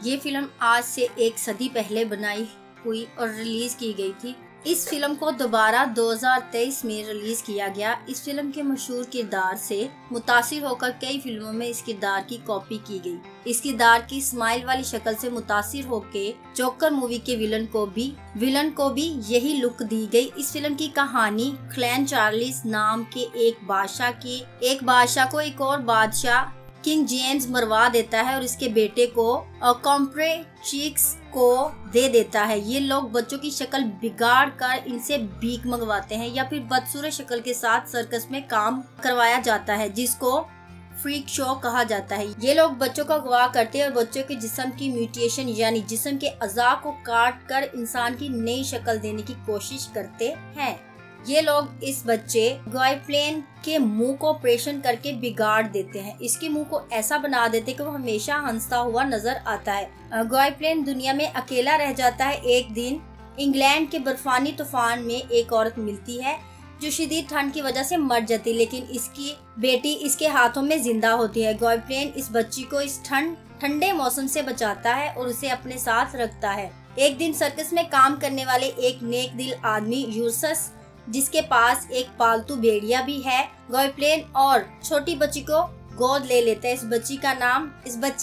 ये फिल्म आज से एक सदी पहले बनाई हुई और रिलीज की गई थी। इस फिल्म को दोबारा 2023 में रिलीज किया गया। इस फिल्म के मशहूर किरदार से मुतासिर होकर कई फिल्मों में इस किरदार की कॉपी की गई। इस किरदार की स्माइल वाली शक्ल से मुतासिर होकर जोकर मूवी के विलन को भी यही लुक दी गई। इस फिल्म की कहानी क्लैन चार्ल्स नाम के एक बादशाह को एक और बादशाह किंग जेम्स मरवा देता है और इसके बेटे को कॉम्प्रे चीक्स को दे देता है। ये लोग बच्चों की शक्ल बिगाड़ कर इनसे भीख मंगवाते हैं या फिर बदसूरत शक्ल के साथ सर्कस में काम करवाया जाता है, जिसको फ्रीक शो कहा जाता है। ये लोग बच्चों का अगवा करते हैं और बच्चों के जिस्म की म्यूटेशन यानी जिस्म के अज़ा को काट कर इंसान की नई शक्ल देने की कोशिश करते हैं। ये लोग इस बच्चे ग्वाइप्लेन के मुंह को ऑपरेशन करके बिगाड़ देते हैं। इसके मुंह को ऐसा बना देते कि वो हमेशा हंसता हुआ नजर आता है। ग्वाइप्लेन दुनिया में अकेला रह जाता है। एक दिन इंग्लैंड के बर्फानी तूफान में एक औरत मिलती है जो शदीद ठंड की वजह से मर जाती है, लेकिन इसकी बेटी इसके हाथों में जिंदा होती है। ग्वाइप्लेन इस बच्ची को इस ठंडे मौसम से बचाता है और उसे अपने साथ रखता है। एक दिन सर्कस में काम करने वाले एक नेक दिल आदमी यूरसस, जिसके पास एक पालतू भेड़िया भी है, ग्वाइप्लेन और छोटी बच्ची को गोद ले लेता है। इस बच्ची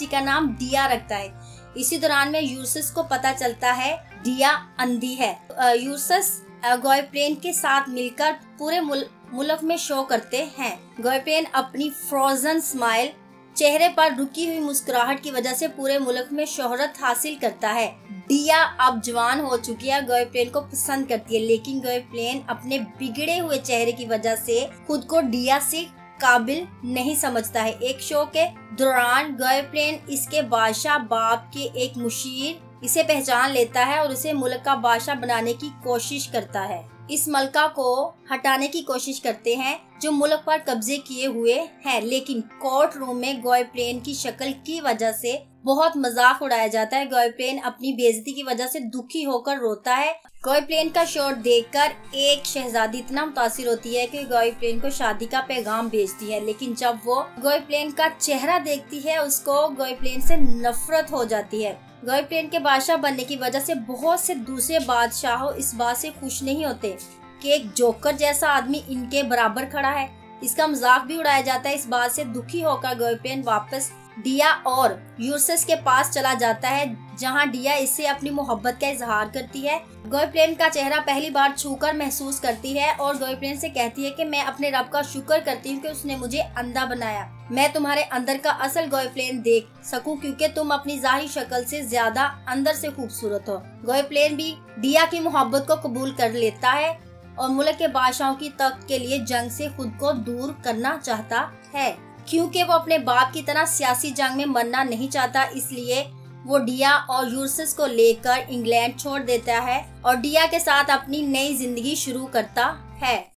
का नाम डिया रखता है। इसी दौरान में यूरसस को पता चलता है डिया अंधी है। यूरसस ग्वाइप्लेन के साथ मिलकर पूरे मुल्क में शो करते हैं। ग्वाइप्लेन अपनी फ्रोजन स्माइल, चेहरे पर रुकी हुई मुस्कुराहट की वजह से पूरे मुल्क में शोहरत हासिल करता है। डिया अब जवान हो चुकी है, ग्वाइप्लेन को पसंद करती है, लेकिन ग्वाइप्लेन अपने बिगड़े हुए चेहरे की वजह से खुद को डिया से काबिल नहीं समझता है। एक शो के दौरान ग्वाइप्लेन इसके बादशाह बाप के एक मुशीर इसे पहचान लेता है और उसे मुल्क का बादशाह बनाने की कोशिश करता है। इस मलका को हटाने की कोशिश करते हैं जो मुल्क पर कब्जे किए हुए हैं, लेकिन कोर्ट रूम में ग्वाइप्लेन की शक्ल की वजह से बहुत मजाक उड़ाया जाता है। ग्वाइप्लेन अपनी बेइज्जती की वजह से दुखी होकर रोता है। ग्वाइप्लेन का शॉट देखकर एक शहजादी इतना मुतासिर होती है कि ग्वाइप्लेन को शादी का पैगाम भेजती है, लेकिन जब वो ग्वाइप्लेन का चेहरा देखती है उसको ग्वाइप्लेन से नफरत हो जाती है। ग्वाइप्लेन के बादशाह बनने की वजह से बहुत से दूसरे बादशाह इस बात से खुश नहीं होते कि एक जोकर जैसा आदमी इनके बराबर खड़ा है। इसका मजाक भी उड़ाया जाता है। इस बात से दुखी होकर ग्वाइप्लेन वापस डिया और यूरसस के पास चला जाता है, जहां डिया इससे अपनी मोहब्बत का इजहार करती है। ग्वाइप्लेन का चेहरा पहली बार छूकर महसूस करती है और ग्वाइप्लेन से कहती है कि मैं अपने रब का शुक्र करती हूँ कि उसने मुझे अंधा बनाया। मैं तुम्हारे अंदर का असल ग्वाइप्लेन देख सकूं क्योंकि तुम अपनी जाहिर शक्ल से ज्यादा अंदर से खूबसूरत हो। ग्वाइप्लेन भी डिया की मोहब्बत को कबूल कर लेता है और मुल्क के बादशाहों की तख्त के लिए जंग से खुद को दूर करना चाहता है। क्योंकि वो अपने बाप की तरह सियासी जंग में मरना नहीं चाहता, इसलिए वो डिया और यूरसस को लेकर इंग्लैंड छोड़ देता है और डिया के साथ अपनी नई जिंदगी शुरू करता है।